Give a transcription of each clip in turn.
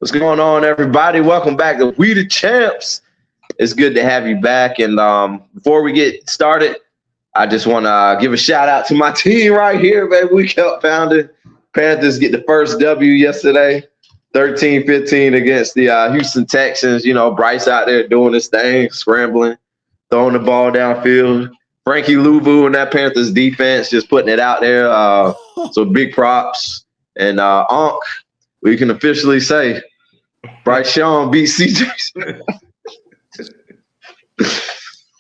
What's going on, everybody? Welcome back to We the Champs. It's good to have you back. And before we get started, I just want to give a shout out to my team right here, baby. We kept pounding. Panthers get the first W yesterday, 13-15 against the Houston Texans. You know, Bryce out there doing his thing, scrambling, throwing the ball downfield. Frankie Louvu and that Panthers defense just putting it out there. So big props. And Unc, we can officially say Bryce Young beat CJ.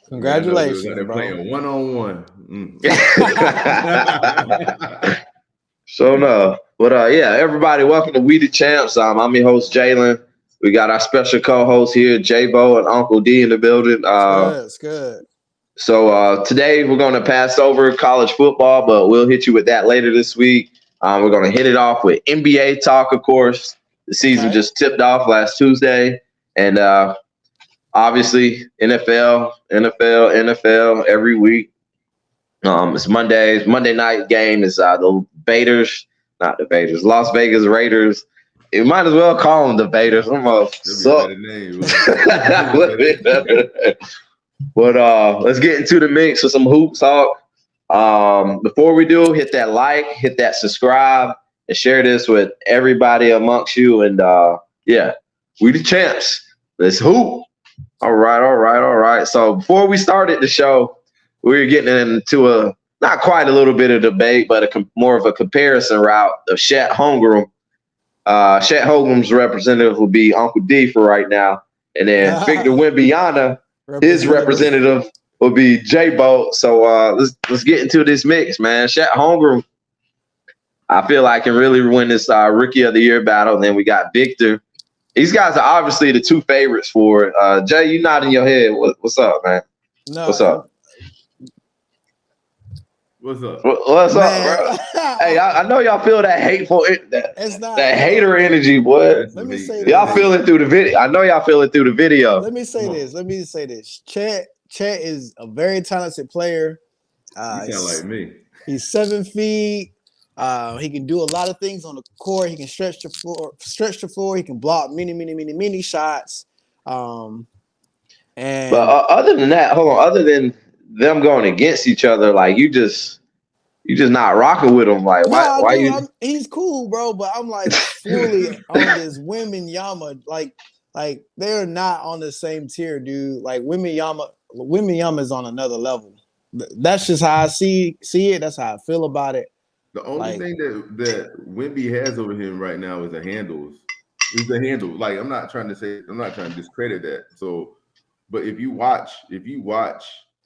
Congratulations, they're bro. playing one-on-one. So no, but yeah, everybody, welcome to We the Champs. I'm your host Jalen. We got our special co-host here, J-Bo and Uncle D in the building. It's good. So today we're going to pass over college football, but we'll hit you with that later this week. We're going to hit it off with NBA talk, of course. The season just tipped off last Tuesday, and obviously NFL every week. It's Mondays. Monday night game is the Las Vegas Raiders. You might as well call them the Vaders. But let's get into the mix with some hoops talk. Before we do, hit that like, hit that subscribe, and share this with everybody amongst you. And yeah, we the champs. Let's hoop. All right. So before we started the show, we were getting into not quite a little bit of debate, but more of a comparison route of Chet Holmgren. Chet Holmgren's representative will be Uncle D for right now. And then Victor Wemby, his representative will be J-Bo. So let's get into this mix, man. Chet Holmgren, I feel like can really win this Rookie of the Year battle. And then we got Victor. These guys are obviously the two favorites for it. Jay, you nodding your head. What's up, man? No, what's up? What's up? What's up, bro? Hey, I know y'all feel that hateful, that hater energy, boy. Let me say y'all feel it through the video. I know y'all feel it through the video. Let me say this. Chet is a very talented player. You sound like me. He's 7 feet. He can do a lot of things on the court. He can stretch the floor. He can block many shots. But other than that, hold on. Other than them going against each other, like you just not rocking with him. Like why you? He's cool, bro. But I'm like fully on this Wemby. Like they're not on the same tier, dude. Like Wemby is on another level. That's just how I see it. That's how I feel about it. The only thing that Wemby has over him right now is the handles. Is the handle. Like I'm not trying to discredit that. So, but if you watch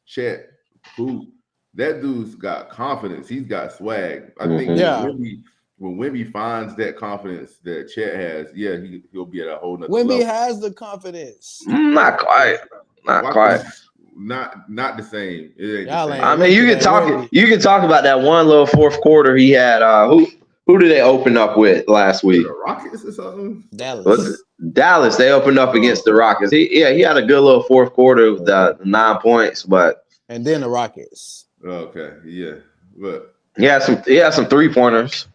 Chet, who that dude's got confidence. He's got swag. I think when Wemby finds that confidence that Chet has, he'll be at a whole nother level. Wemby has the confidence. Not quite. Not the same. It ain't the same. I mean, you can talk about that one little fourth quarter he had. Who did they open up with last week? The Rockets or something? Dallas. They opened up against the Rockets. He had a good little fourth quarter with the 9 points, and then the Rockets. Okay, yeah, but he had some 3-pointers.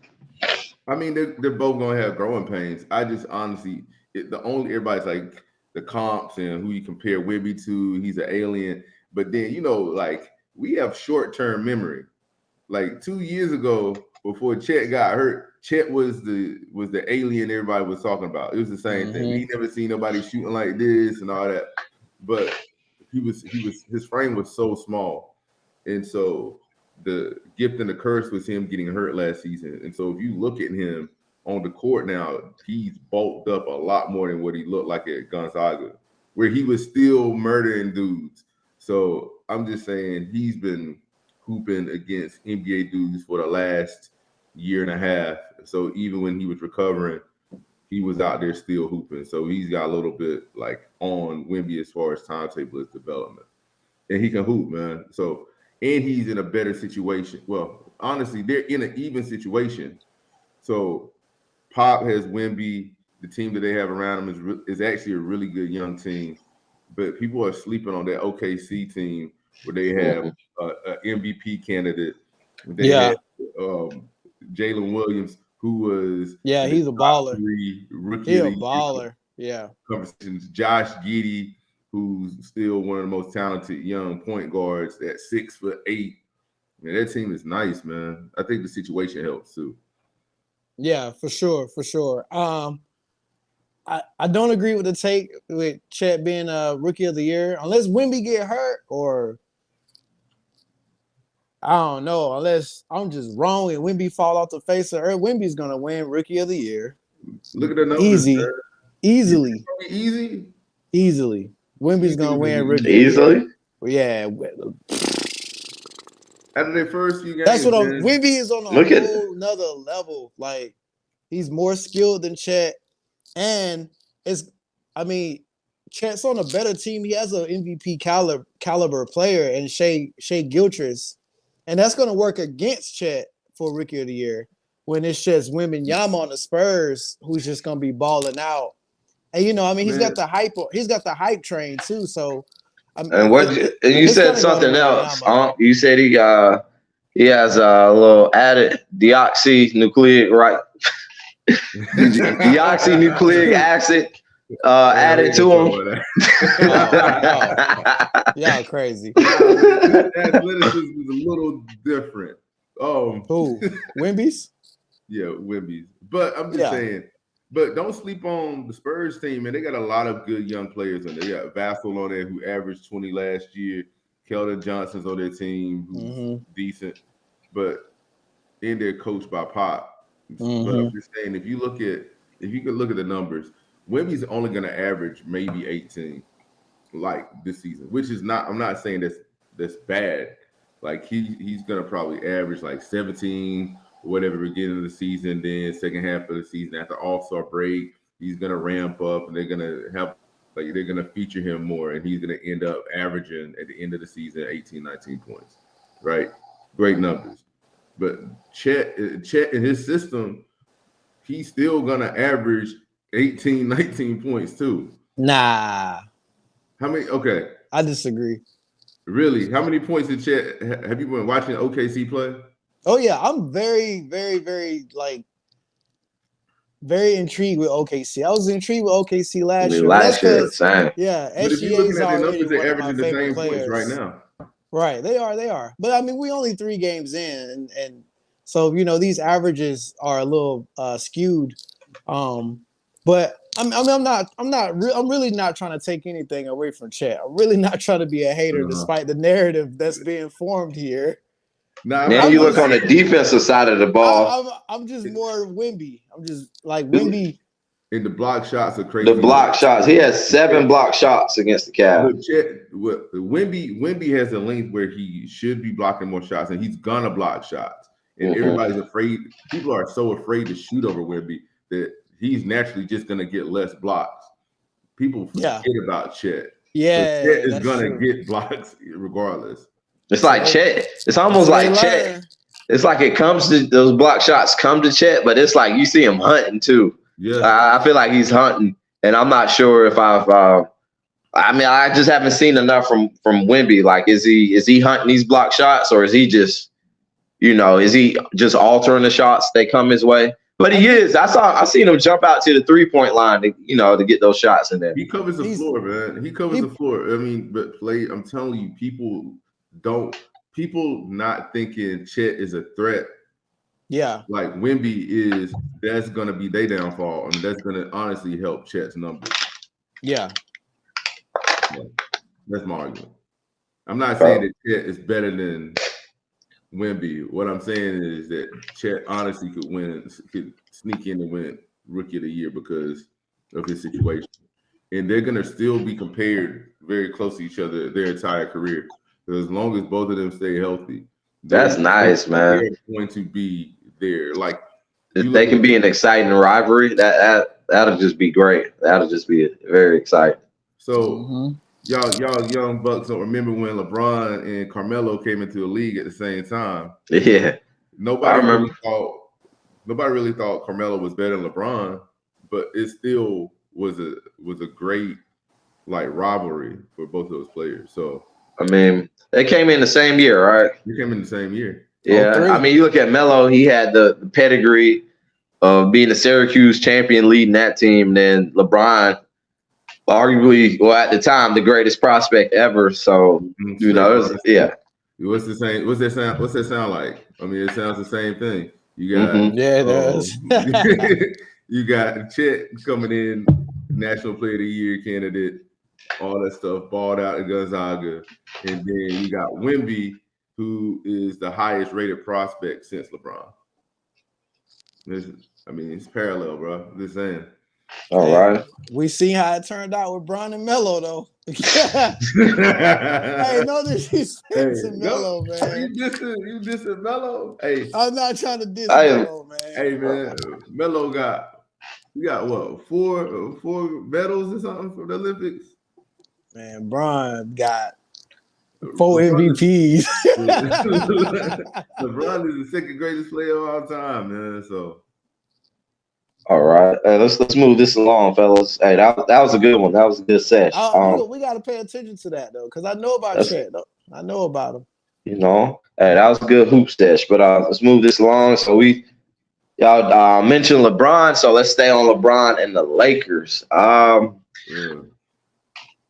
I mean, they're both gonna have growing pains. I just honestly, everybody's like the comps and who you compare Wemby to. He's an alien, but then like we have short-term memory. Like 2 years ago, before Chet got hurt, Chet was the alien everybody was talking about. It was the same thing. We never seen nobody shooting like this and all that. But his frame was so small. And so the gift and the curse was him getting hurt last season. And so if you look at him on the court now, he's bulked up a lot more than what he looked like at Gonzaga, where he was still murdering dudes. So I'm just saying he's been hooping against NBA dudes for the last year and a half. So even when he was recovering, he was out there still hooping. So he's got a little bit like on Wemby as far as timetable is development. And he can hoop, man. So, and he's in a better situation. Well, honestly, they're in an even situation. So Pop has Wemby. The team that they have around him is actually a really good young team. But people are sleeping on that OKC team where they have an MVP candidate. They had Jalen Williams, who was Yeah, in the he's a top baller. 3 rookie He of a the year baller. Yeah. conversations. Josh Giddey, who's still one of the most talented young point guards at 6'8". Man, that team is nice, man. I think the situation helps too. Yeah, for sure, for sure. I don't agree with the take with Chet being a rookie of the year unless Wemby get hurt or I don't know. Unless I'm just wrong and Wemby fall off the face of earth, Wemby's gonna win rookie of the year. Look at the numbers, Easy, man. easily, Easy. easily. Wemby's gonna win rookie of the Easily. year. Yeah, Out of their first few games, that's what I'm. man. Wemby is on a Look at- whole nother level. Like he's more skilled than Chet, and it's. I mean, Chet's on a better team. He has an MVP caliber player, and Shea Gilchrist, and that's going to work against Chet for Rookie of the Year when it's just Wembanyama on the Spurs, who's just going to be balling out. And you know, I mean, he's got the hype. He's got the hype train too. So, And and you it's said gonna go to something else. Wembanyama. You said he has a little added deoxynucleic deoxynucleic acid added to him. Y'all crazy. Athleticism is a little different. Who? Wemby's? Yeah, Wemby's. But I'm just saying. But don't sleep on the Spurs team, man. They got a lot of good young players on there. They got Vassell on there who averaged 20 last year. Keldon Johnson's on their team who's decent, but and they're coached by Pop. But I'm just saying, if you could look at the numbers, Wemby's only going to average maybe 18 like this season, which is not. I'm not saying that's bad. Like he's going to probably average like 17. Whatever beginning of the season, then second half of the season after All-Star break, he's gonna ramp up and they're gonna feature him more, and he's gonna end up averaging at the end of the season 18, 19 points. Right? Great numbers. But Chet in his system, he's still gonna average 18, 19 points too. Nah. How many? Okay. I disagree. Really? How many points did Chet have you been watching OKC play? Oh yeah, I'm very, very, very very intrigued with OKC. I was intrigued with OKC last year. Last year, same. Yeah, but if you're looking at the numbers, they're averaging the same players points right now. Right, they are. But I mean, we only 3 games in, and so you know these averages are a little skewed. But I'm really not trying to take anything away from Chet. I'm really not trying to be a hater, despite the narrative that's being formed here. Now you look on the defensive side of the ball. I'm just more Wemby. I'm just like Wemby. And the block shots are crazy. The block shots. He has 7 block shots against the Cavs. Wemby has a length where he should be blocking more shots, and he's gonna block shots. And everybody's afraid. People are so afraid to shoot over Wemby that he's naturally just gonna get less blocks. People forget about Chet. Yeah, so Chet is gonna get blocks regardless. It's like Chet. It's almost like Chet. It's like it comes to those block shots come to Chet, but it's like you see him hunting too. Yeah, I feel like he's hunting, and I'm not sure if I've. I just haven't seen enough from Wemby. Like, is he hunting these block shots, or is he just altering the shots they come his way? But he is. I seen him jump out to the 3-point line to get those shots in there. He covers the floor, man. He covers the floor. I mean, but I'm telling you, people not thinking Chet is a threat. Yeah. Like Wemby is, that's going to be their downfall. I mean, that's going to honestly help Chet's numbers. Yeah. That's my argument. I'm not saying that Chet is better than Wemby. What I'm saying is that Chet honestly could sneak in and win Rookie of the Year because of his situation. And they're going to still be compared very close to each other their entire career. As long as both of them stay healthy, that's nice, man. They're going to be there. Like if they can be an exciting rivalry, that'll just be great. That'll just be very exciting. So y'all young bucks don't remember when LeBron and Carmelo came into the league at the same time. Yeah, nobody really thought Carmelo was better than LeBron, but it still was a great rivalry for both of those players. So I mean, they came in the same year, right? They came in the same year. Yeah, I mean, you look at Melo; he had the pedigree. of being a Syracuse champion, leading that team, then LeBron, arguably, well, at the time, the greatest prospect ever. So, you know, it was, yeah. What's the same? What's that sound? What's that sound like? I mean, it sounds the same thing. You got Yeah, it does. you got Chet coming in, National Player of the Year candidate, all that stuff, balled out at Gonzaga, and then you got Wemby, who is the highest rated prospect since LeBron. I mean, it's parallel, bro. I'm just saying. All right. We see how it turned out with Bron and Melo, though. Hey, no disrespect to Melo, man. You dissing Melo? Hey, I'm not trying to diss Melo, man. Hey, man, Melo got what, four medals or something from the Olympics? Man, Bron got 4 MVPs. LeBron is the second greatest player of all time, man. So, all right, let's move this along, fellas. Hey, that was a good one. That was a good sesh. We got to pay attention to that though, because I know about Chet. Though I know about him. You know, hey, that was a good hoop sesh. But let's move this along. So y'all mentioned LeBron, so let's stay on LeBron and the Lakers.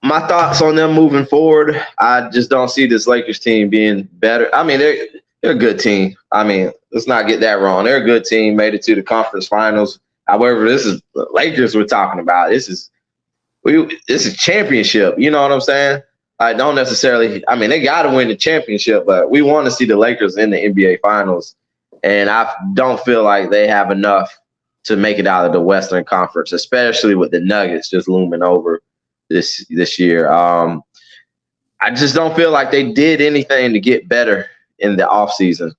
My thoughts on them moving forward, I just don't see this Lakers team being better. I mean, they're a good team. I mean, let's not get that wrong. They're a good team, made it to the conference finals. However, this is the Lakers we're talking about. This is championship. You know what I'm saying? I don't necessarily. I mean, they got to win the championship, but we want to see the Lakers in the NBA finals. And I don't feel like they have enough to make it out of the Western Conference, especially with the Nuggets just looming over this year. I just don't feel like they did anything to get better in the offseason.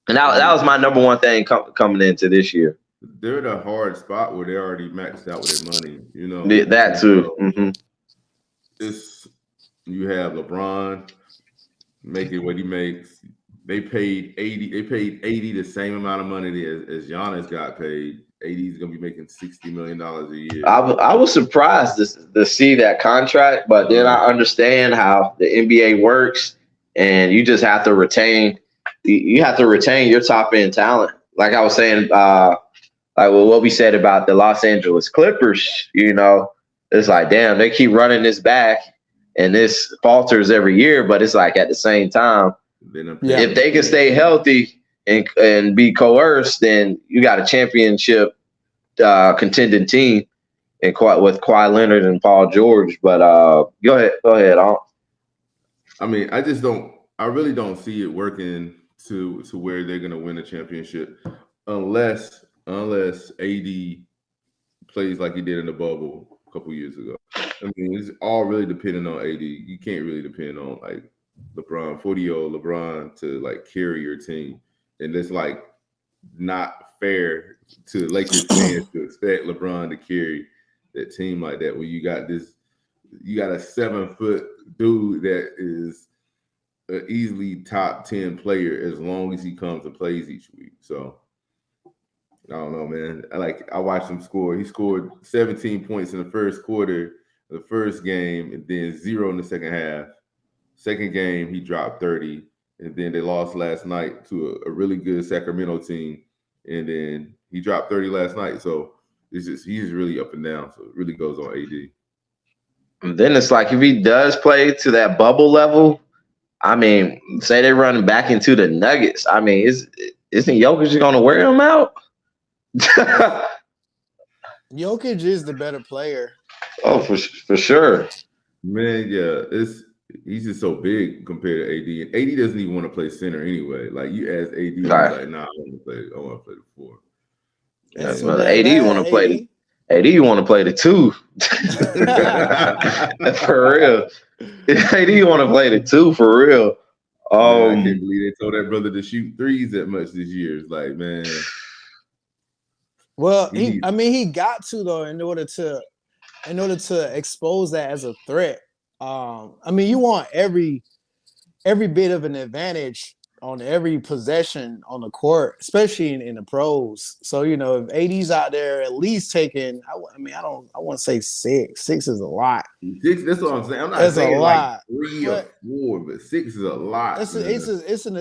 And that was my number one thing coming into this year. They're in a hard spot where they're already maxed out with their money, you know. That too. Mm-hmm. You have LeBron making what he makes. They paid 80. They paid 80 the same amount of money as Giannis got paid. 80 is gonna be making $60 million a year. I was surprised to see that contract, but then I understand how the NBA works, and you just have to retain. You have to retain your top end talent. Like I was saying, what we said about the Los Angeles Clippers. You know, it's like, damn, they keep running this back, and this falters every year. But it's like at the same time, if they can stay healthy and be coerced, then you got a championship contending team and with Kawhi Leonard and Paul George. But go ahead. I mean, I really don't see it working to where they're gonna win a championship unless AD plays like he did in the bubble a couple years ago. I mean, it's all really depending on AD. You can't really depend on like LeBron, 40-year-old LeBron to like carry your team. And it's like not fair to Lakers fans to expect LeBron to carry that team like that when you got a 7-foot dude that is an easily top 10 player as long as he comes and plays each week. So I don't know, man. I watched him score. He scored 17 points in the first quarter of the first game and then 0 in the second half. Second game, he dropped 30. And then they lost last night to a really good Sacramento team. And then he dropped 30 last night. So he's really up and down. So it really goes on AD. And then it's like if he does play to that bubble level, I mean, say they're running back into the Nuggets. I mean, isn't Jokic going to wear him out? Jokic is the better player. Oh, for sure. Man, yeah, he's just so big compared to AD. And AD doesn't even want to play center anyway. Like you ask AD, he's like, nah, I want to play the 4. Yeah, so AD want to play AD want to play the 2. For real. AD want to play the 2 for real. Man, I can't believe they told that brother to shoot threes that much this year. It's like, man. Well, he got to though in order to expose that as a threat. I mean, you want every bit of an advantage on every possession on the court, especially in the pros. So if AD's out there at least taking, I want to say six. Six is a lot. Six. That's what I'm saying. I'm not That's a saying like lot. 3 or 4, but 6 is a lot. It's an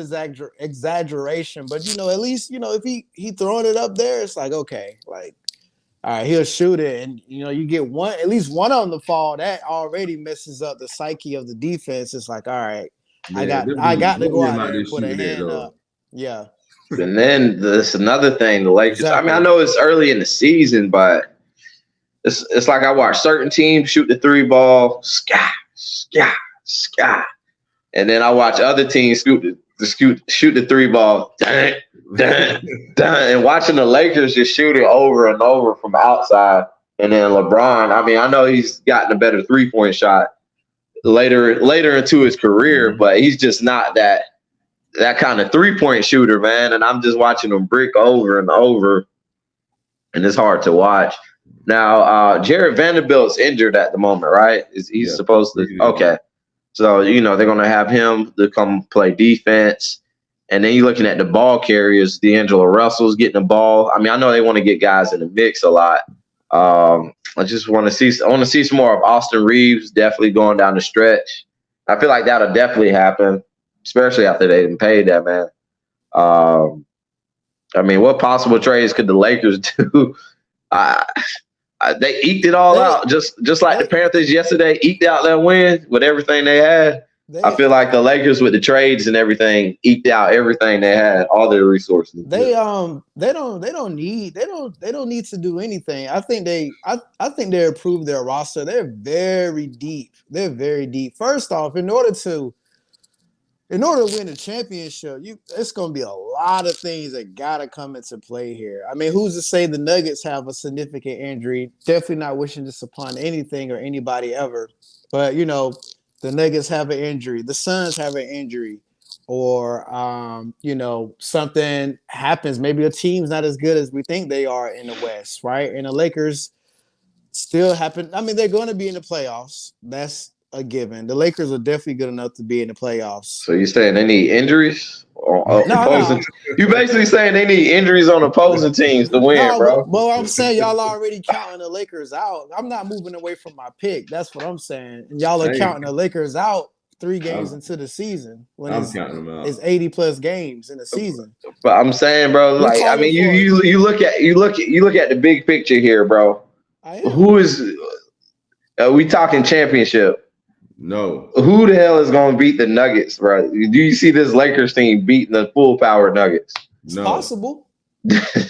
exaggeration, but at least if he throwing it up there, it's like okay, like all right, he'll shoot it, and you get at least one on the fall. That already messes up the psyche of the defense. It's like, all right, I got to go out there and put a hand up. Yeah. And then there's another thing, the Lakers. Exactly. I mean, I know it's early in the season, but it's like I watch certain teams shoot the 3 ball, sky, and then I watch other teams shoot the 3 ball, dun, and watching the Lakers just shoot it over and over from outside. And then LeBron, I mean, I know he's gotten a better 3-point shot later into his career, but he's just not that kind of 3-point shooter, man. And I'm just watching him brick over and over, and it's hard to watch. Now, Jared Vanderbilt's injured at the moment, right? He's supposed to? Okay. So, they're going to have him to come play defense. And then you're looking at the ball carriers. D'Angelo Russell's getting the ball. I mean, I know they want to get guys in the mix a lot. I just want to see some more of Austin Reeves definitely going down the stretch. I feel like that'll definitely happen, especially after they didn't pay that, man. I mean, what possible trades could the Lakers do? They eked it all out, just like the Panthers yesterday eked out that win with everything they had. I feel like the Lakers with the trades and everything eked out everything they had, all their resources. They don't need to do anything. I think they improved their roster. They're very deep. They're very deep. First off, in order to win a championship, it's going to be a lot of things that got to come into play here. I mean, who's to say the Nuggets have a significant injury? Definitely not wishing this upon anything or anybody ever. But, the Nuggets have an injury. The Suns have an injury. Or, something happens. Maybe a team's not as good as we think they are in the West, right? And the Lakers still happen. I mean, they're going to be in the playoffs. That's a given. The Lakers are definitely good enough to be in the playoffs. So you're saying they need injuries? No. You're basically saying they need injuries on opposing teams to win, bro. Well, I'm saying y'all already counting the Lakers out. I'm not moving away from my pick. That's what I'm saying. And y'all are counting the Lakers out 3 games into the season when it's 80+ games in the season. But I'm saying, bro, like I mean, you look at the big picture here, bro. Who is? We talking championship? No. Who the hell is going to beat the Nuggets, bro? Do you see this Lakers team beating the full power Nuggets? It's possible.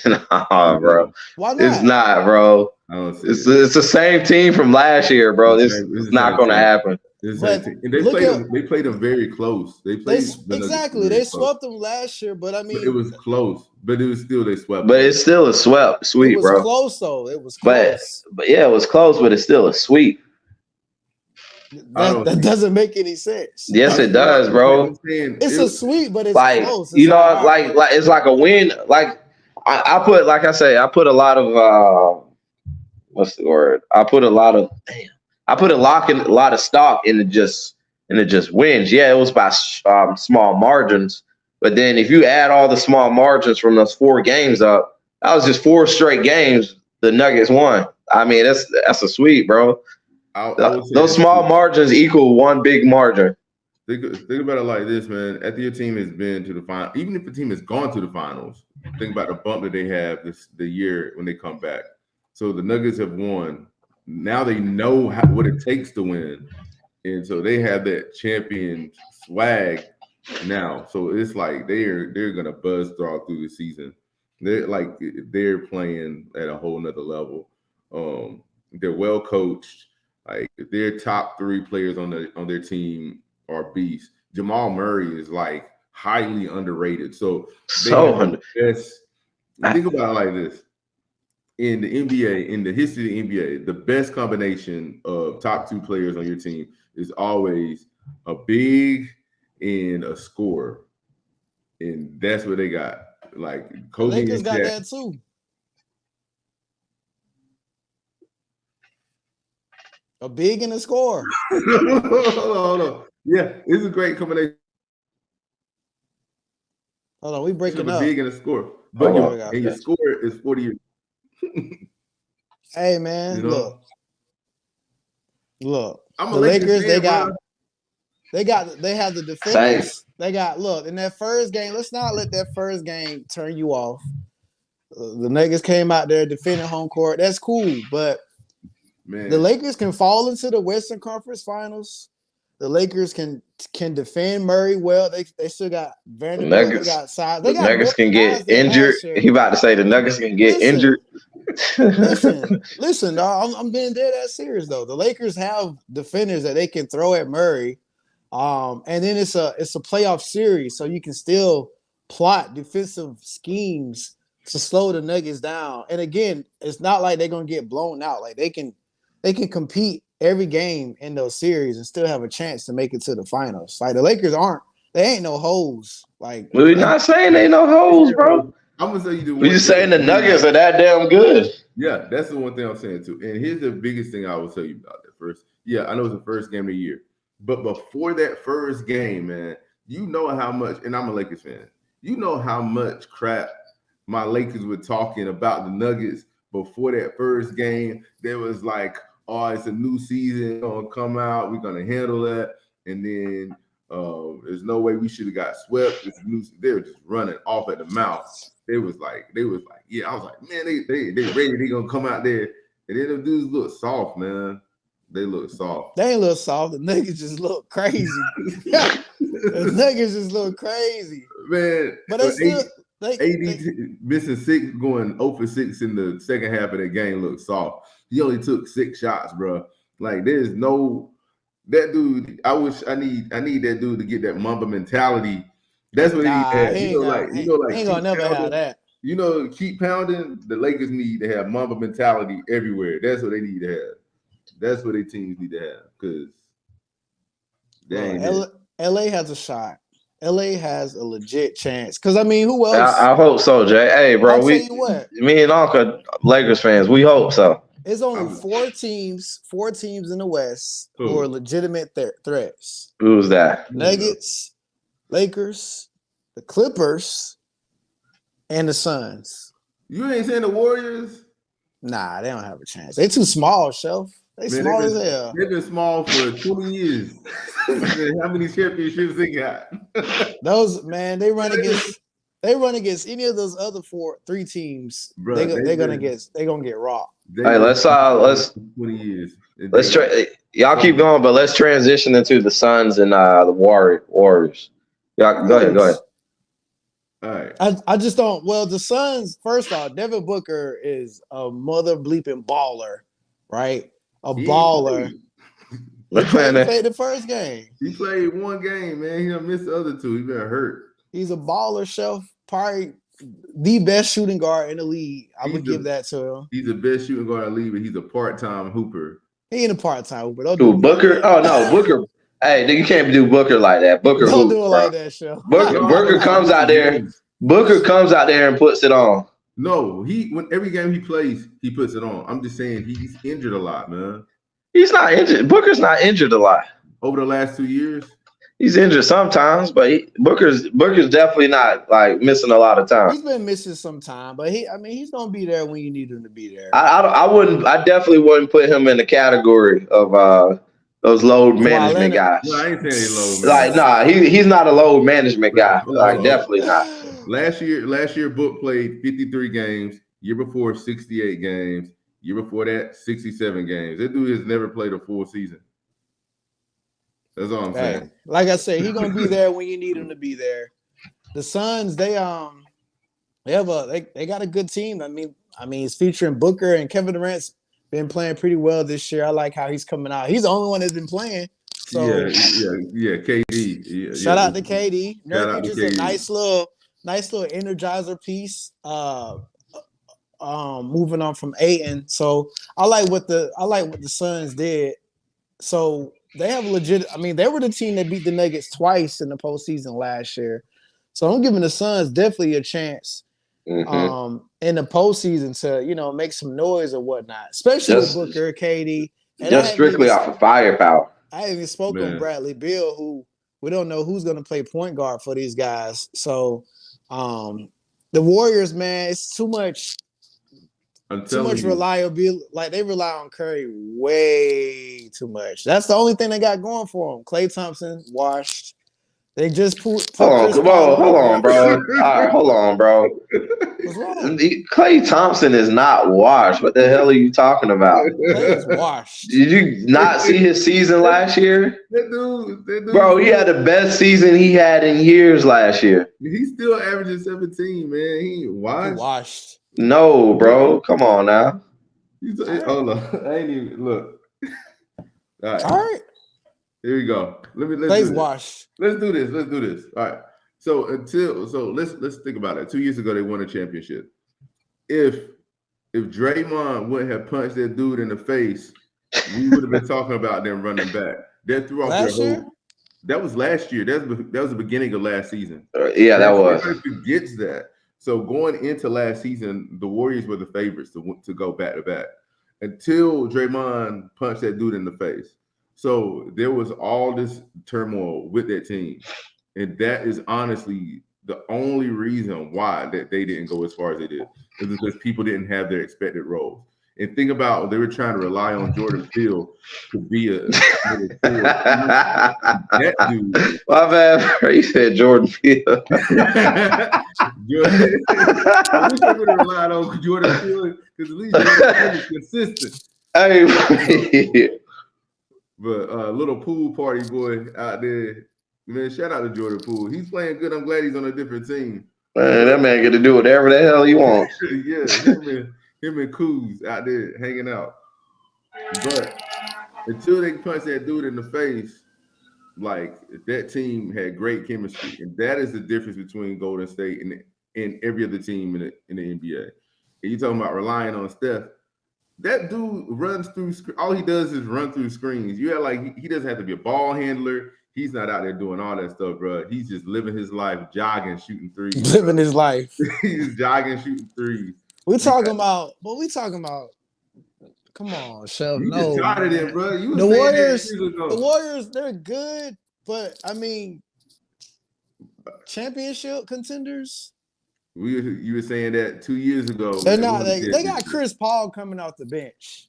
Nah, bro. Why not? It's not, bro. It's the same team from last year, bro. This is not going to happen. They played them very close. They swept them last year, but I mean, it was close. But it was still they swept. But it's still a sweep, it was bro. Close though. It was close. But yeah, it was close, but it's still a sweep. That doesn't make any sense. Yes, it does, bro. It's a sweep, but it's like close. It's like it's like a win. Like I put a lot of what's the word? I put a lot of stock into just wins. Yeah, it was by small margins, but then if you add all the small margins from those 4 games up, that was just 4 straight games the Nuggets won. I mean, that's a sweep, bro. Those small margins equal 1 big margin. Think about it like this, man. After your team has been to the final, even if the team has gone to the finals, think about the bump that they have the year when they come back. So the Nuggets have won. Now they know what it takes to win, and so they have that champion swag now. So it's like they're gonna buzz through the season. They're playing at a whole nother level. They're well coached. Like their top 3 players on their team are beasts. Jamal Murray is like highly underrated. So think about it like this. In the NBA, in the history of the NBA, the best combination of top 2 players on your team is always a big and a scorer. And that's what they got. Like Kobe Lakers got that too. A big and a scorer. Hold on. Yeah, it's a great combination. Hold on, we breaking up. Big and a score, but your score is 40 years. Hey man, You know? look. I'm The Lakers, fan, they have the defenders. They got in that first game. Let's not let that first game turn you off. The Nuggets came out there defending home court. That's cool, but the Lakers can fall into the Western Conference Finals. The Lakers can defend Murray well. They still got Vanderbilt. They got size. The Nuggets can get injured. He about to say the Nuggets can get injured. Listen, dog, I'm being dead ass serious though. The Lakers have defenders that they can throw at Murray, and then it's a playoff series, so you can still plot defensive schemes to slow the Nuggets down. And again, it's not like they're gonna get blown out. Like they can compete every game in those series and still have a chance to make it to the finals. Like the Lakers ain't no hoes. Like we're not saying they no hoes, bro. I'm gonna tell you we're just saying the Nuggets are that damn good. Yeah, that's the one thing I'm saying too. And here's the biggest thing I will tell you about that first. Yeah, I know it's the first game of the year, but before that first game, man, you know how much. And I'm a Lakers fan. You know how much crap my Lakers were talking about the Nuggets before that first game. There was like, oh, it's a new season gonna come out. We're gonna handle that, and then there's no way we should have got swept. They were just running off at the mouth. They was like, yeah. I was like, man, they ready. They gonna come out there, and then the dudes look soft, man. They look soft. They ain't look soft. The niggas just look crazy. The niggas just look crazy, man. But they still. AD missing 6, going 0 for 6 in the second half of the game looks soft. He only took 6 shots, bro. Like there's no that dude. I need that dude to get that Mamba mentality. That's what he had. Ain't gonna never have that. Keep pounding. The Lakers need to have Mamba mentality everywhere. That's what they need to have. That's what their teams need to have because LA has a shot. LA has a legit chance. Because, I mean, who else? I hope so, Jay. Hey, bro, me and Uncle Lakers fans, we hope so. It's only 4 teams in the West who are legitimate threats. Who's that? Nuggets, Lakers, the Clippers, and the Suns. You ain't saying the Warriors? Nah, they don't have a chance. They too small, Shelf. They small as hell. They've been small for 20 years. How many championships they got? They run against any of those other 3 teams. They're gonna get rocked. Hey, let's 20 years. Y'all keep going, but let's transition into the Suns and the Warriors. Y'all go ahead. All right. I just don't. Well, the Suns. First off, Devin Booker is a mother bleeping baller, right? A baller. He played the first game. He played 1 game, man. He done missed the other 2. He been hurt. He's a baller, Shelf. Probably the best shooting guard in the league. I would give that to him. He's the best shooting guard in the league, but he's a part-time hooper. He ain't a part-time hooper. Don't do Booker? Oh no, Booker. Hey, you can't do Booker like that. Booker don't do it like that, Shelf. Booker comes out there. Booker comes out there and puts it on. No, when every game he plays, he puts it on. I'm just saying he's injured a lot, man. He's not injured. Booker's not injured a lot. Over the last 2 years? He's injured sometimes, but Booker's definitely not like missing a lot of time. He's been missing some time, but he's gonna be there when you need him to be there. I definitely wouldn't put him in the category of those load management guys. No, I ain't saying he's load management. Like, nah, he's not a load management guy. Like, definitely not. Last year, Book played 53 games. Year before, 68 games. Year before that, 67 games. That dude has never played a full season. That's all I'm saying. Like I said, he's gonna be there when you need him to be there. The Suns, they got a good team. I mean, it's featuring Booker and Kevin Durant's been playing pretty well this year. I like how he's coming out. He's the only one that's been playing. So yeah, KD. Shout out to KD. Nurkic is a nice little energizer piece. Moving on from Ayton. So I like what the Suns did. So they have legit. I mean, they were the team that beat the Nuggets twice in the postseason last year. So I'm giving the Suns definitely a chance in the postseason to make some noise or whatnot, especially with Booker, KD, and just strictly off of firepower. I haven't even spoken on Bradley Beal, who we don't know who's going to play point guard for these guys. So The Warriors, man, it's too much I'm telling you. reliability. Like they rely on Curry way too much. That's the only thing they got going for them. Klay Thompson washed. They just put Chris Paul on the Hold on, bench. bro. All right, hold on, bro. What's wrong? Klay Thompson is not washed. What the hell are you talking about? Klay is washed. Did you not see his season last year? That dude, Bro, he had the best season he had in years last year. He's still averaging 17, man. He ain't washed. He washed. No, bro. Come on now. Hold on. I ain't even look. All right. Here we go. Klay's washed. Let's do this. All right. So let's think about it. 2 years ago, they won a championship. If Draymond wouldn't have punched that dude in the face, we would have been talking about them running back. That threw off their whole. That was last year. That was the beginning of last season. Yeah, that was. Everybody forgets that. So going into last season, the Warriors were the favorites to go back to back until Draymond punched that dude in the face. So there was all this turmoil with that team, and that is honestly the only reason why that they didn't go as far as they did. Is because people didn't have their expected roles. And think about they were trying to rely on Jordan Peele to be that dude. My bad, bro. You said Jordan Peele. I wish I would have relied on Jordan Peele because at least Jordan Peele is consistent. Hey, but little pool party boy out there, man. Shout out to Jordan Poole. He's playing good. I'm glad he's on a different team. Man, that man get to do whatever the hell he wants. Yeah, him and Kuz out there hanging out. But until they punch that dude in the face, like that team had great chemistry, and that is the difference between Golden State and every other team in the NBA. And you talking about relying on Steph? That dude runs through. All he does is run through screens. You have like he doesn't have to be a ball handler. He's not out there doing all that stuff, bro. He's just living his life, jogging, shooting threes. Living his life. He's jogging, shooting threes. We talking about. Come on, Chef. You no, just started it, bro. The Warriors, they're good, but I mean, championship contenders. You were saying that 2 years ago. They're not. They got Chris Paul coming off the bench.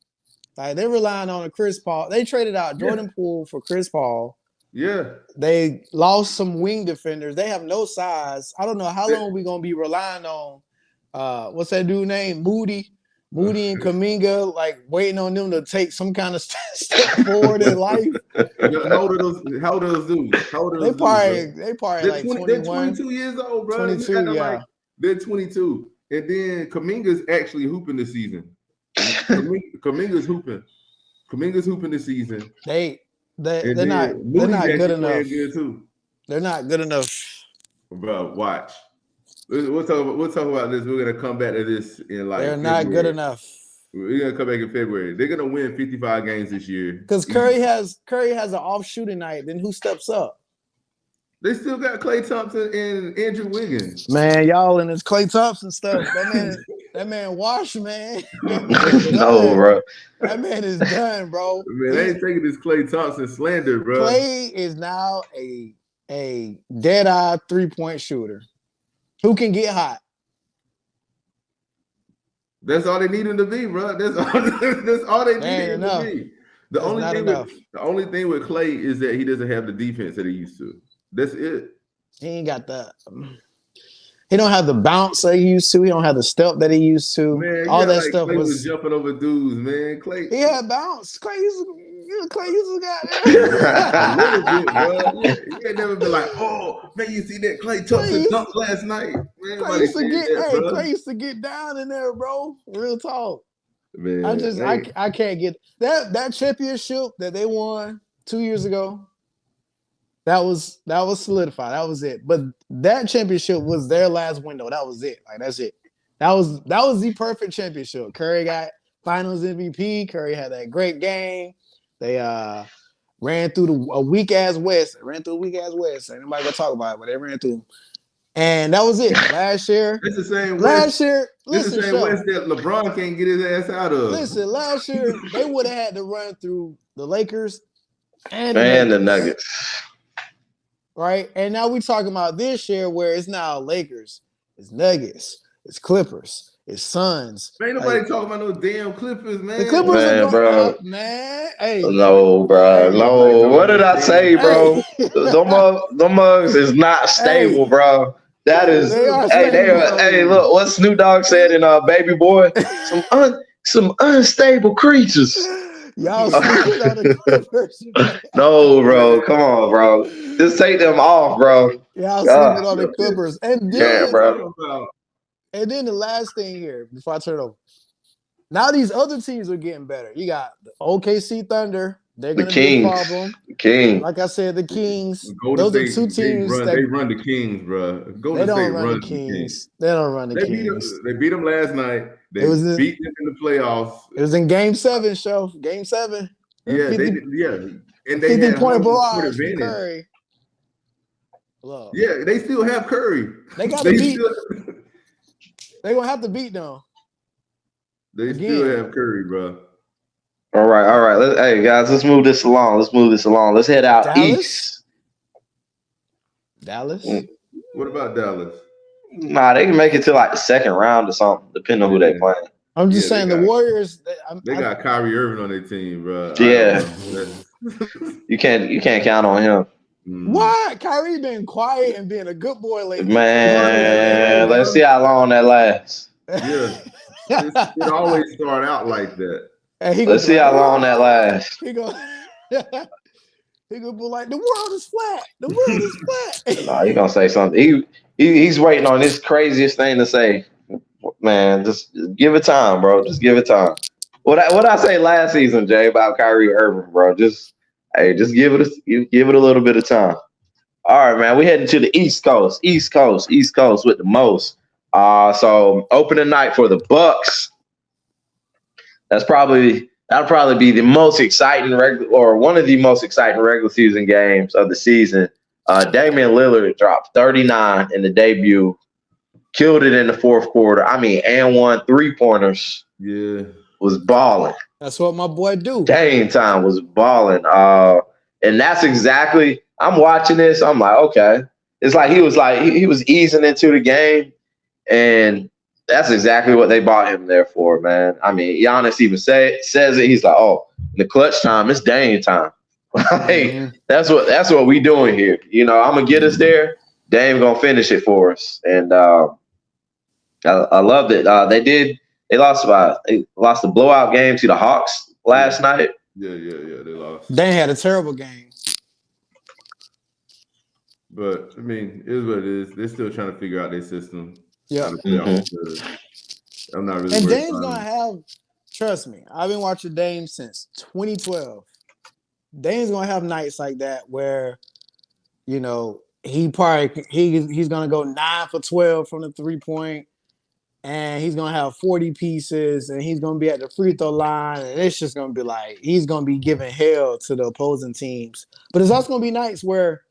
Like they're relying on a Chris Paul. They traded out Jordan Poole for Chris Paul. Yeah. They lost some wing defenders. They have no size. I don't know how long we're gonna be relying on. What's that dude name? Moody and Kuminga, like waiting on them to take some kind of step forward in life. How old are those dudes? They probably like 21. They're 22 years old, bro. 22, yeah. They're 22. And then Kuminga's actually hooping this season. Kuminga's hooping. Kuminga's hooping this season. They're not good enough. Good they're not good enough. Bro, watch. We'll talk about this. We're gonna come back to this in like. They're not good enough. We're gonna come back in February. They're gonna win 55 games this year. Because Curry has an off shooting night. Then who steps up? They still got Klay Thompson and Andrew Wiggins. Man, y'all and this Klay Thompson stuff. That man wash, man. No, bro. That man is done, bro. Man, they ain't taking this Klay Thompson slander, bro. Klay is now a dead-eye 3-point shooter who can get hot. That's all they need him to be, bro. That's all they need him to be. The only thing with Klay is that he doesn't have the defense that he used to. That's it. He ain't got that. He don't have the bounce that he used to. He don't have the step that he used to. Man, all that stuff Klay was jumping over dudes, man. Klay. He had bounce. Klay used to got a little bit, bro. You ain't never been like, oh man, you see that Klay Thompson dunk last night? Man, Klay used to get down in there, bro. Real talk. Man, I can't get that championship that they won 2 years ago. That was solidified. That was it. But that championship was their last window. That was it. Like that's it. That was the perfect championship. Curry got Finals MVP. Curry had that great game. They ran through a weak ass West. Ain't nobody gonna talk about it, but they ran through. And that was it. Last year. It's the same West. Listen, it's the same West that LeBron can't get his ass out of. Listen, last year they would have had to run through the Lakers and the Nuggets. Right? And now we're talking about this year where it's now Lakers. it's Nuggets, it's Clippers, it's Suns. Ain't nobody talking about no damn Clippers, man. The Clippers Man, are going bro. up, man. Hey, No, bro. Hey. No. What did I say, bro? Hey. Them mugs is not stable, Hey. bro. That is. They are Hey, stable. hey, look what Snoop Dogg said in Baby Boy. Some unstable creatures. Y'all sleeping on the Clippers. No, bro. Come on, bro. Just take them off, bro. Y'all God. sleeping on the Clippers. And Can't, then, bro. the last thing here before I turn it over. Now these other teams are getting better. You got the OKC Thunder. They're The going to be a Kings. problem. King. Like I said, the Kings. Golden Those are State, two teams they run the Kings, bro. they Golden don't State run the runs the Kings. Kings. They don't run the They Kings. beat them last night. They It was beat them in the playoffs. It was in Game 7, show. Game 7. Yeah, 50, they did. Yeah, and they 50 had point home court barrage from advantage. Curry. Look, Yeah, they still have Curry. they got to beat. They're going to have to beat them. They still have Curry, bro. All right. Hey guys, let's move this along. Let's head out east. Dallas. What about Dallas? Nah, they can make it to like the second round or something, depending on who they playing. I'm just saying the Warriors. They got Kyrie Irving on their team, bro. Yeah, you can't count on him. Why? Kyrie been quiet and being a good boy lately. Man, let's see how long that lasts. Yeah, it always start out like that. Let's see how long that lasts. He go be like, the world is flat. The world is flat. Nah, he gonna say something. He's waiting on this craziest thing to say. Man, just give it time, bro. Just give it time. What I say last season, Jay, about Kyrie Irving, bro. Just give it a little bit of time. All right, man. We heading to the East Coast with the most. So opening night for the Bucks. That'll probably be the most exciting one of the most exciting regular season games of the season. Damian Lillard dropped 39 in the debut, killed it in the fourth quarter. I mean, and won 3-pointers. Yeah, was balling. That's what my boy do. Game time was balling. And that's exactly. I'm watching this. I'm like, okay. It's like he was easing into the game, and that's exactly what they bought him there for, man. I mean, Giannis even says it. He's like, oh, in the clutch time, it's Dame time. That's what we doing here. You know, I'm gonna get us there. Dame gonna finish it for us, and I loved it. They lost the blowout game to the Hawks last night. Yeah, they lost. Dame had a terrible game. But I mean, it is what it is. They're still trying to figure out their system. Yeah. I'm not really. And Dame's gonna have. Trust me, I've been watching Dame since 2012. Dame's gonna have nights like that where, you know, he's gonna go 9 for 12 from the 3-point, and he's gonna have 40 pieces, and he's gonna be at the free throw line, and it's just gonna be like he's gonna be giving hell to the opposing teams. But it's also gonna be nights where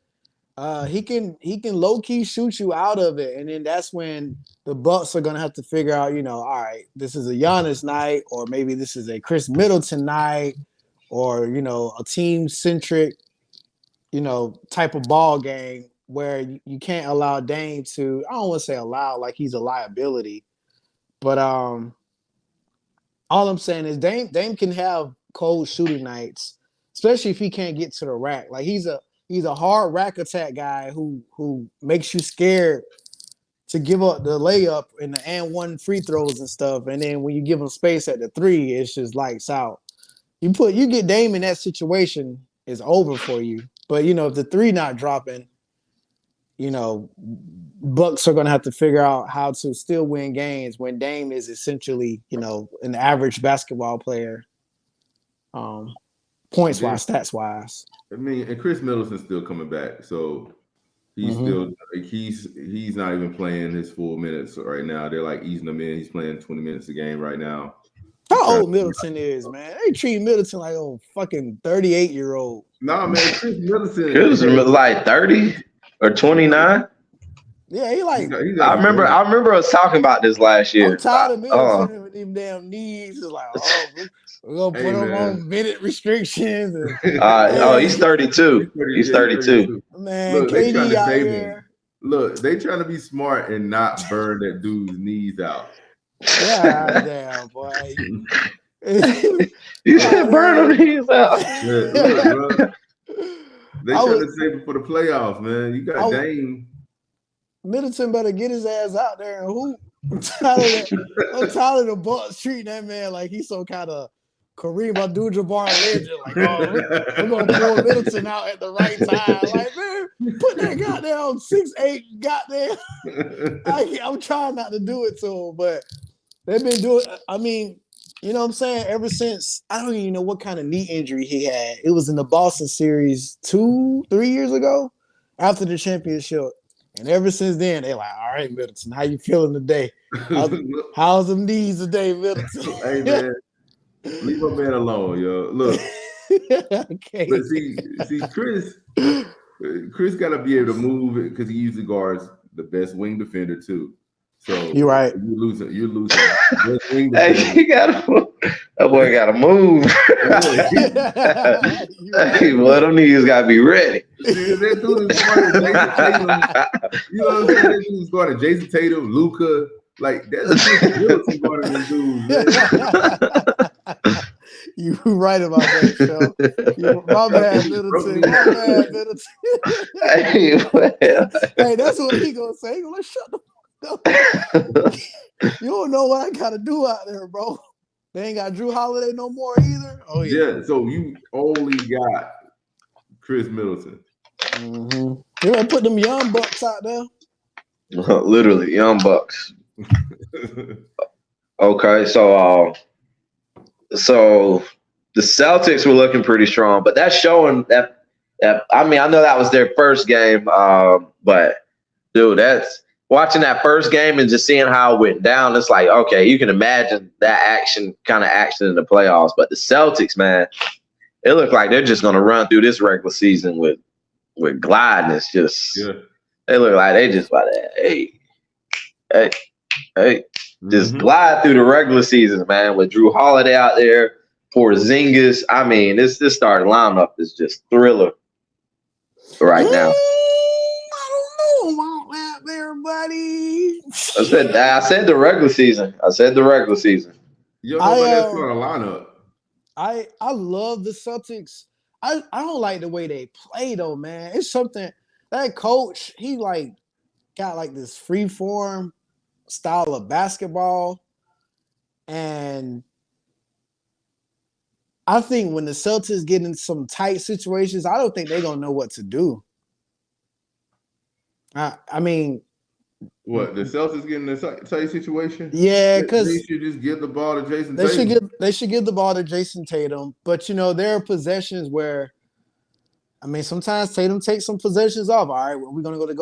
he can low key shoot you out of it, and then that's when the Bucks are gonna have to figure out, you know, all right, this is a Giannis night, or maybe this is a Chris Middleton night, or you know, a team centric, you know, type of ball game where you can't allow Dame to. I don't want to say allow like he's a liability, but all I'm saying is Dame can have cold shooting nights, especially if he can't get to the rack. Like he's a hard rack attack guy who makes you scared to give up the layup and the and one free throws and stuff. And then when you give him space at the 3, it's just lights out. You get Dame in that situation, it's over for you. But you know, if the 3 not dropping, you know, Bucks are gonna have to figure out how to still win games when Dame is essentially, you know, an average basketball player. Points wise, stats wise. I mean, and Chris Middleton's still coming back, so he's still he's not even playing his full minutes right now. They're like easing him in. He's playing 20 minutes a game right now. How old Middleton is, man? They treat Middleton like a fucking 38-year-old. Nah, man, Chris Middleton is like 30 or 29. Yeah, he like. I remember us talking about this last year. I'm tired of Middleton with them damn knees. It's like, we're gonna put him on minute restrictions. He's 32. He's 32. Man, look, KD out here. Look, they trying to be smart and not burn that dude's knees out. Yeah, damn boy. You said burn them knees out. Yeah, look, bro. They I trying was, to save it for the playoffs, man. You got Dame. Middleton better get his ass out there and hoop. I'm tired of the Bucks treating that man like he's some kind of Kareem Abdul-Jabbar legend. Like, oh, we're gonna pull Middleton out at the right time. Like, man, put that goddamn 6'8" goddamn. I'm trying not to do it to him, but they've been doing. I mean, you know what I'm saying? Ever since I don't even know what kind of knee injury he had. It was in the Boston series 2-3 years ago, after the championship. And ever since then, they're like, all right, Middleton, how you feeling today? How's them knees today, Middleton? Hey, man, leave my man alone, yo. Look, okay. but see, Chris got to be able to move it because he usually guards the best wing defender too. So you're right. You're losing. Hey, that boy got to move. Hey, boy, them niggas got to be ready. That dude is guarding Jason Tatum. You know what I'm saying? That dude is guarding Jason Tatum, Luka. Like that's Middleton guarding them dudes, man. You right about that, show. My bad, Middleton. Hey, that's what he gonna say. He gonna shut the fuck up. You don't know what I gotta do out there, bro. They ain't got Drew Holiday no more either. Oh yeah. So you only got Chris Middleton. Mm-hmm. You gonna put them young bucks out there? Literally, young bucks. Okay, so the Celtics were looking pretty strong, but that's showing that I mean, I know that was their first game, but dude, that's watching that first game and just seeing how it went down. It's like, okay, you can imagine that kind of action in the playoffs. But the Celtics, man, it looked like they're just gonna run through this regular season with glidness. They look like they just about to, just glide through the regular season, man, with Drew Holiday out there, Porzingis. I mean, this starting lineup is just thriller right now. I don't know about that there, buddy. I said the regular season. You don't know about that starting lineup. I love the Celtics. I don't like the way they play though, man. It's something that coach, he like got like this free form style of basketball. And I think when the Celtics get in some tight situations, I don't think they're gonna know what to do. I mean, what the Celtics getting in a tight situation? Yeah, because they should just give the ball to Jason Tatum. They should give the ball to Jason Tatum. But you know, there are possessions where, I mean, sometimes Tatum takes some possessions off. All right, are we gonna go to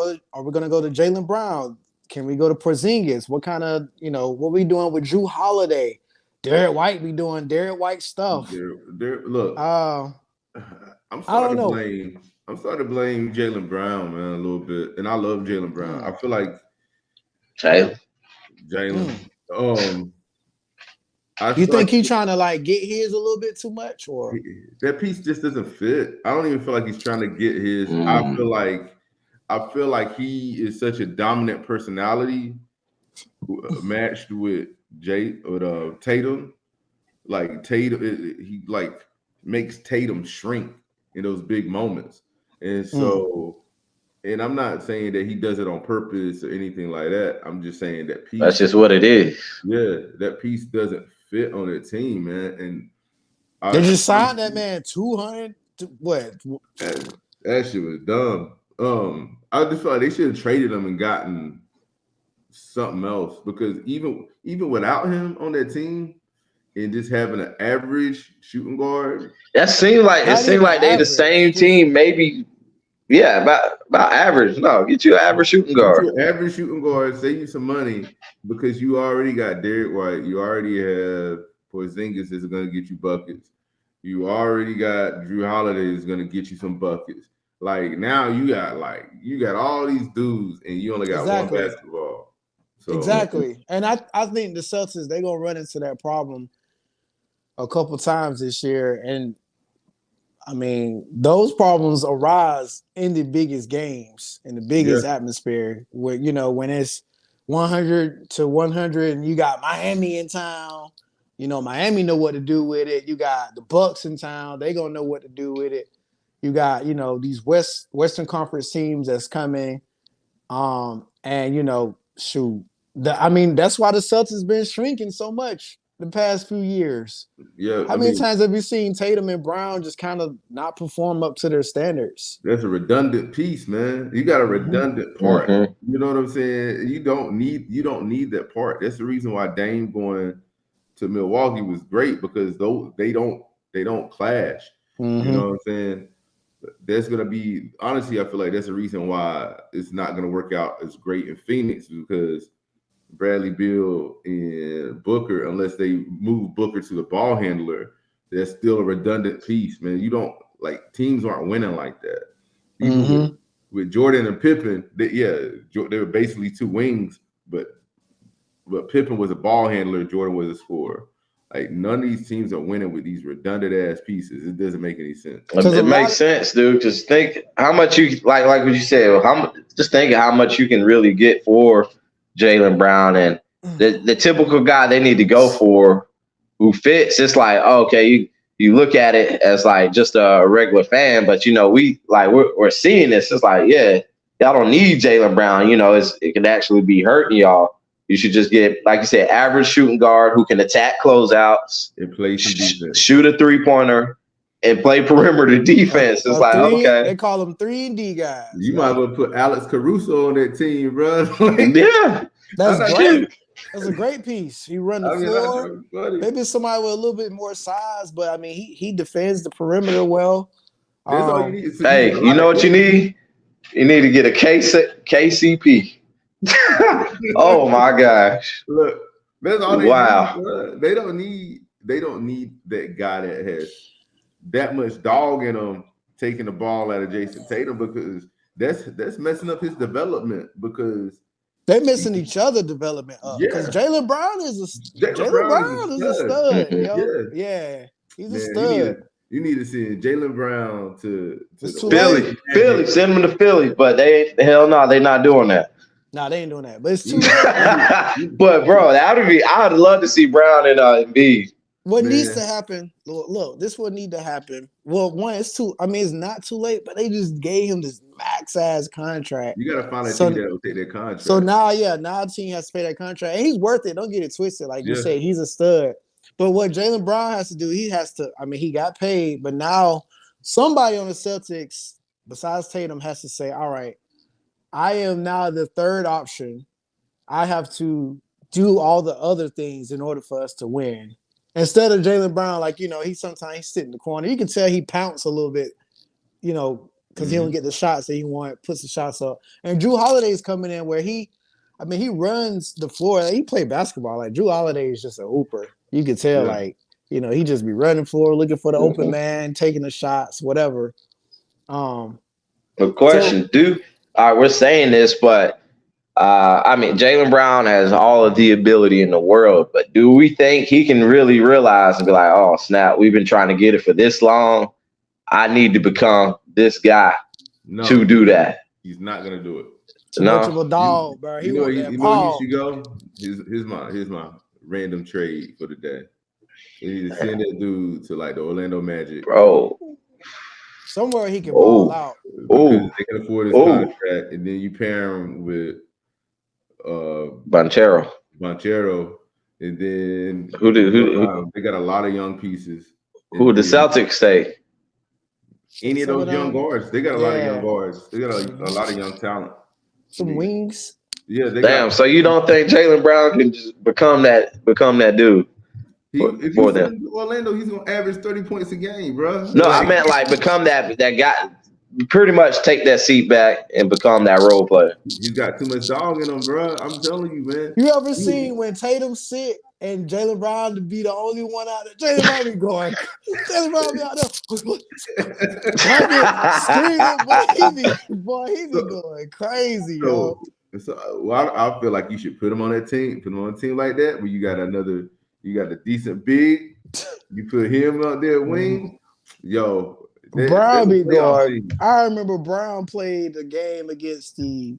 Jaylen Brown? Can we go to Porzingis? What kind of, what we doing with Drew Holiday? Derek White be doing Derek White stuff. Look, I'm starting to blame Jaylen Brown, man, a little bit. And I love Jaylen Brown. I feel like Jaylen. You think he's trying to like get his a little bit too much, or that piece just doesn't fit? I don't even feel like he's trying to get his. I feel like he is such a dominant personality matched with Tatum. Like Tatum, he like makes Tatum shrink in those big moments. And so, and I'm not saying that he does it on purpose or anything like that. I'm just saying that piece. That's just what it is. Yeah, that piece doesn't fit on the team, man. And they just signed that man 200. What? That shit was dumb. I just feel like they should have traded him and gotten something else, because even without him on that team and just having an average shooting guard, it seemed like they the same team, maybe. Yeah, about average. No, get you an average shooting guard. Average shooting guard, save you some money because you already got Derek White. You already have Porzingis is going to get you buckets. You already got Drew Holiday is going to get you some buckets. Like now you got all these dudes and you only got one basketball. So. Exactly. And I think the Celtics, they're going to run into that problem a couple times this year. And I mean, those problems arise in the biggest games, in the biggest atmosphere, where when it's 100 to 100, and you got Miami in town. Miami know what to do with it. You got the Bucks in town; they gonna know what to do with it. You got these Western Conference teams that's coming, and shoot. That's why the Celtics been shrinking so much the past few years. Yeah, How many times have you seen Tatum and Brown just kind of not perform up to their standards? That's a redundant piece, man. You got a redundant part. You know what I'm saying? You don't need that part. That's the reason why Dame going to Milwaukee was great, because they don't clash. You know what I'm saying? There's gonna be, honestly, I feel like that's the reason why it's not gonna work out as great in Phoenix, because Bradley Beal and Booker, unless they move Booker to the ball handler, that's still a redundant piece, man. You don't, like, teams aren't winning like that. Even with Jordan and Pippen, they were basically two wings, but Pippen was a ball handler, Jordan was a scorer. Like, none of these teams are winning with these redundant ass pieces. It doesn't make any sense. It makes sense, dude. Just think how much you like what you said. Just think of how much you can really get for Jaylen Brown, and the typical guy they need to go for who fits. It's like, okay, you look at it as like just a regular fan, but we're seeing this. It's like, yeah, y'all don't need Jaylen Brown. It can actually be hurting y'all. You should just get, like you said, average shooting guard who can attack closeouts, and play some defense, shoot a 3-pointer, and play perimeter defense. It's like, okay. They call them 3-and-D guys. You might as well put Alex Caruso on that team, bro. Yeah. That's great. That's a great piece. He run the floor. Maybe somebody with a little bit more size, but he defends the perimeter well. That's all you need. Hey, you know what you need? You need to get a KCP. Oh my gosh! Look, that's all they need. They don't need that guy that has that much dog in him taking the ball out of Jason Tatum, because that's messing up his development, because they're missing each other development up. Because Jaylen Brown is a stud. Yo. Yeah, he's a stud. You need to send Jaylen Brown to Philly. Send him to Philly, but hell no, they're not doing that. No, they ain't doing that. But it's too late. But bro, I'd love to see Brown and Embiid. What needs to happen? Look, this would need to happen. Well, one, it's not too late, but they just gave him this max ass contract. You gotta find a team that will take that contract. So now a team has to pay that contract, and he's worth it. Don't get it twisted. Like you said, he's a stud. But what Jaylen Brown has to do, he got paid, but now somebody on the Celtics besides Tatum has to say, all right, I am now the third option. I have to do all the other things in order for us to win. Instead of Jaylen Brown, he sometimes sit in the corner. You can tell he pounce a little bit, because he don't get the shots that he wants, puts the shots up. And Drew Holiday's coming in where he runs the floor. He play basketball. Like, Drew Holiday is just a hooper. You can tell, he just be running floor, looking for the open man, taking the shots, whatever. Good question, dude. All right, we're saying this, but Jaylen Brown has all of the ability in the world, but do we think he can really realize and be like, oh, snap, we've been trying to get it for this long. I need to become this guy to do that. He's not going to do it. Too much of a dog, bro. You know he should go? Here's my random trade for the day. You need to send that dude to, like, the Orlando Magic. Bro. Somewhere he can ball out. They can afford his contract, and then you pair him with Banchero, and then who they got a lot of young pieces. Who the Celtics say? Any of those young guards, they got a lot of young guards. They got a lot of young talent. Some wings. Yeah. So you don't think Jaylen Brown can just become that dude? If he's in Orlando, he's gonna average 30 points a game, bro. No, I meant like become that guy. Pretty much take that seat back and become that role player. He's got too much dog in him, bro. I'm telling you, man. You ever seen when Tatum sit and Jaylen Brown to be the only one out there? Jaylen Brown be going. Jaylen Brown be out there. He be going crazy, yo. So I feel like you should put him on that team. Put him on a team like that where you got a decent big. You put him out there wing. Yo, Brown a be playoff guard. team. I remember Brown played the game against I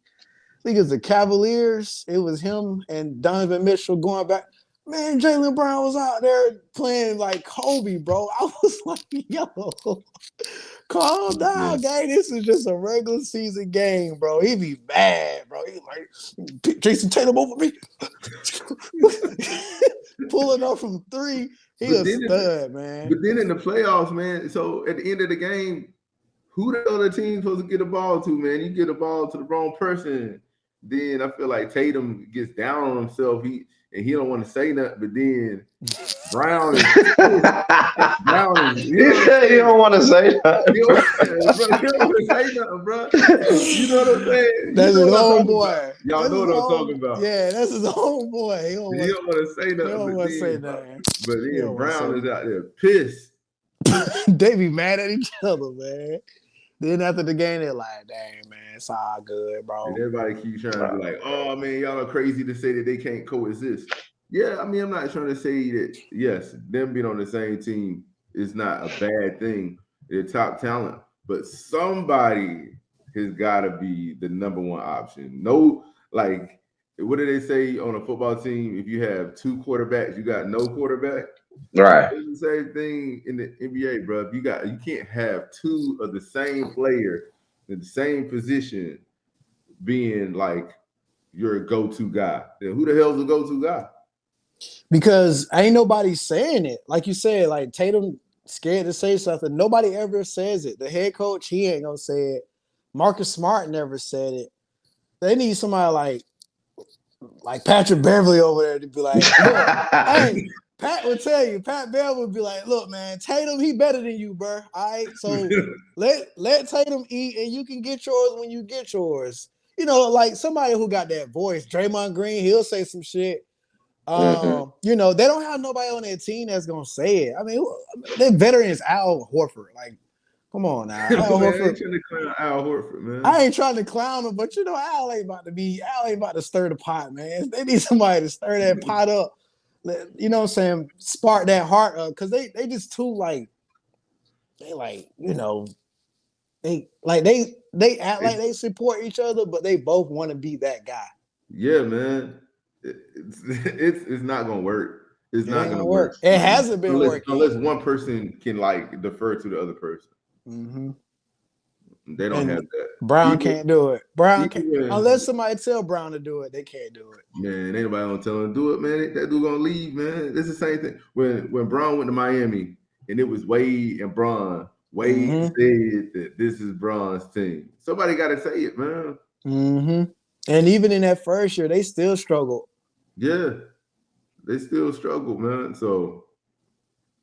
think it was the Cavaliers. It was him and Donovan Mitchell going back. Man, Jaylen Brown was out there playing like Kobe, bro. I was like, yo, calm down, gang. This is just a regular season game, bro. He be mad, bro. He like, Jason Tatum over me. Pulling up from 3. He a stud, man. But then in the playoffs, man, so at the end of the game, who the other team supposed to get the ball to, man? You get the ball to the wrong person. Then I feel like Tatum gets down on himself. He don't want to say nothing, but then Brown is he don't want to say nothing. He don't want to say nothing, bro. You know what I'm saying? That's his own boy. Y'all know what I'm talking about. Yeah, that's his own boy. He don't want to say nothing. He don't want to say nothing. But then Brown is out there pissed. They be mad at each other, man. Then after the game, they're like, dang, man, it's all good, bro. And everybody keeps trying to be like, oh, man, y'all are crazy to say that they can't coexist. Yeah, I mean, I'm not trying to say that, yes, them being on the same team is not a bad thing. They're top talent. But somebody has got to be the number one option. No, like, what do they say on a football team? If you have 2 quarterbacks, you got no quarterback. Right. It's the same thing in the NBA, bro. You can't have 2 of the same player in the same position being like your go-to guy. Then who the hell's the go-to guy? Because ain't nobody saying it. Like you said, like Tatum scared to say something. Nobody ever says it. The head coach, he ain't gonna say it. Marcus Smart never said it. They need somebody like Patrick Beverly over there to be like, look, hey, Pat would tell you, Pat Bell would be like, look, man, Tatum, he better than you, bro. All right. So let Tatum eat and you can get yours when you get yours. You know, like somebody who got that voice, Draymond Green, he'll say some shit. You know, they don't have nobody on their team that's gonna say it. I mean, their veteran is Al Horford. Like, come on now. Al Horford. I ain't trying to clown Al Horford, man. I ain't trying to clown him, but you know, Al ain't about to stir the pot, man. They need somebody to stir that pot up. You know what I'm saying? Spark that heart up. Cause they just too like, you know, they act like they support each other, but they both want to be that guy. Yeah, man. It's not gonna work. It's not gonna work. It hasn't been working unless one person can like defer to the other person. Mm-hmm. They don't have that. Brown can't do it. Brown can't unless somebody tell Brown to do it. They can't do it. Man, ain't nobody gonna tell him to do it, man. That dude gonna leave, man. It's the same thing. When Brown went to Miami and it was Wade and Bron. Wade said that this is Bron's team. Somebody got to say it, man. Mm-hmm. And even in that first year, they still struggled. Yeah, they still struggle, man. So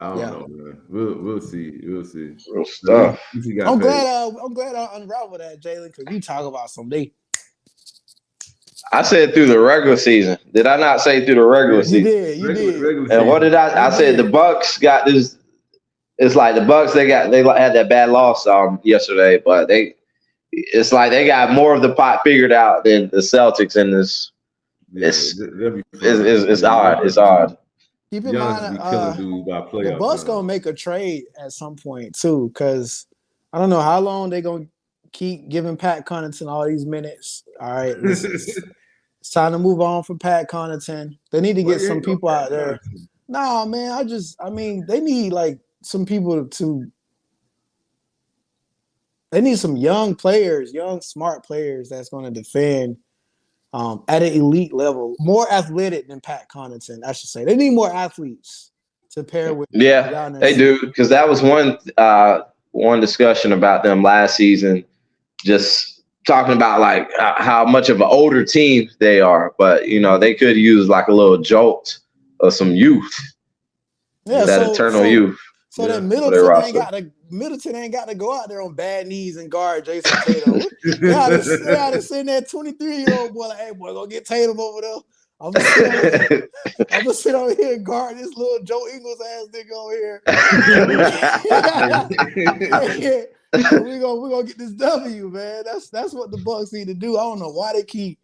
I don't know, man. We'll see. We'll see. Real stuff. I'm glad I unraveled that, Jalen, because you talk about someday. I said through the regular season. Did I not say through the regular season? You did. And what did I said the Bucks got this. It's like the Bucks. They had that bad loss yesterday, but it's like they got more of the pot figured out than the Celtics in this. It's odd. It's odd. Keep in mind, the Bucks gonna make a trade at some point too, because I don't know how long they're gonna keep giving Pat Connaughton all these minutes. All right, it's time to move on from Pat Connaughton. They need to get some people out there. Nah, man, I mean, they need like some people they need some young players, young smart players that's going to defend at an elite level, more athletic than Pat Connaughton, I should say. They need more athletes to pair with. Yeah, they do, because that was one discussion about them last season, just talking about like how much of an older team they are, but you know they could use like a little jolt of some youth, eternal youth. So that Middleton ain't got to go out there on bad knees and guard Jason Tatum. They ought to send that 23-year-old boy like, hey, boy, go get Tatum over there. I'm gonna sit over here and guard this little Joe Ingles ass nigga over here. We're gonna get this W, man. That's what the Bucks need to do. I don't know why they keep,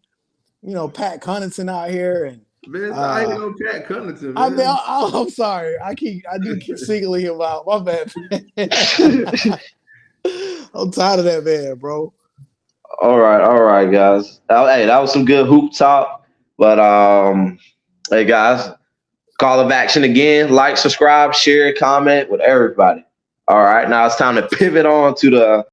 Pat Connaughton out here and. Man, I ain't no Pat Connaughton, man. I mean, I'm sorry. I do keep singling him out. My bad. I'm tired of that man, bro. All right, guys. Hey, that was some good hoop talk. But hey guys, call of action again. Like, subscribe, share, comment with everybody. All right, now it's time to pivot on to the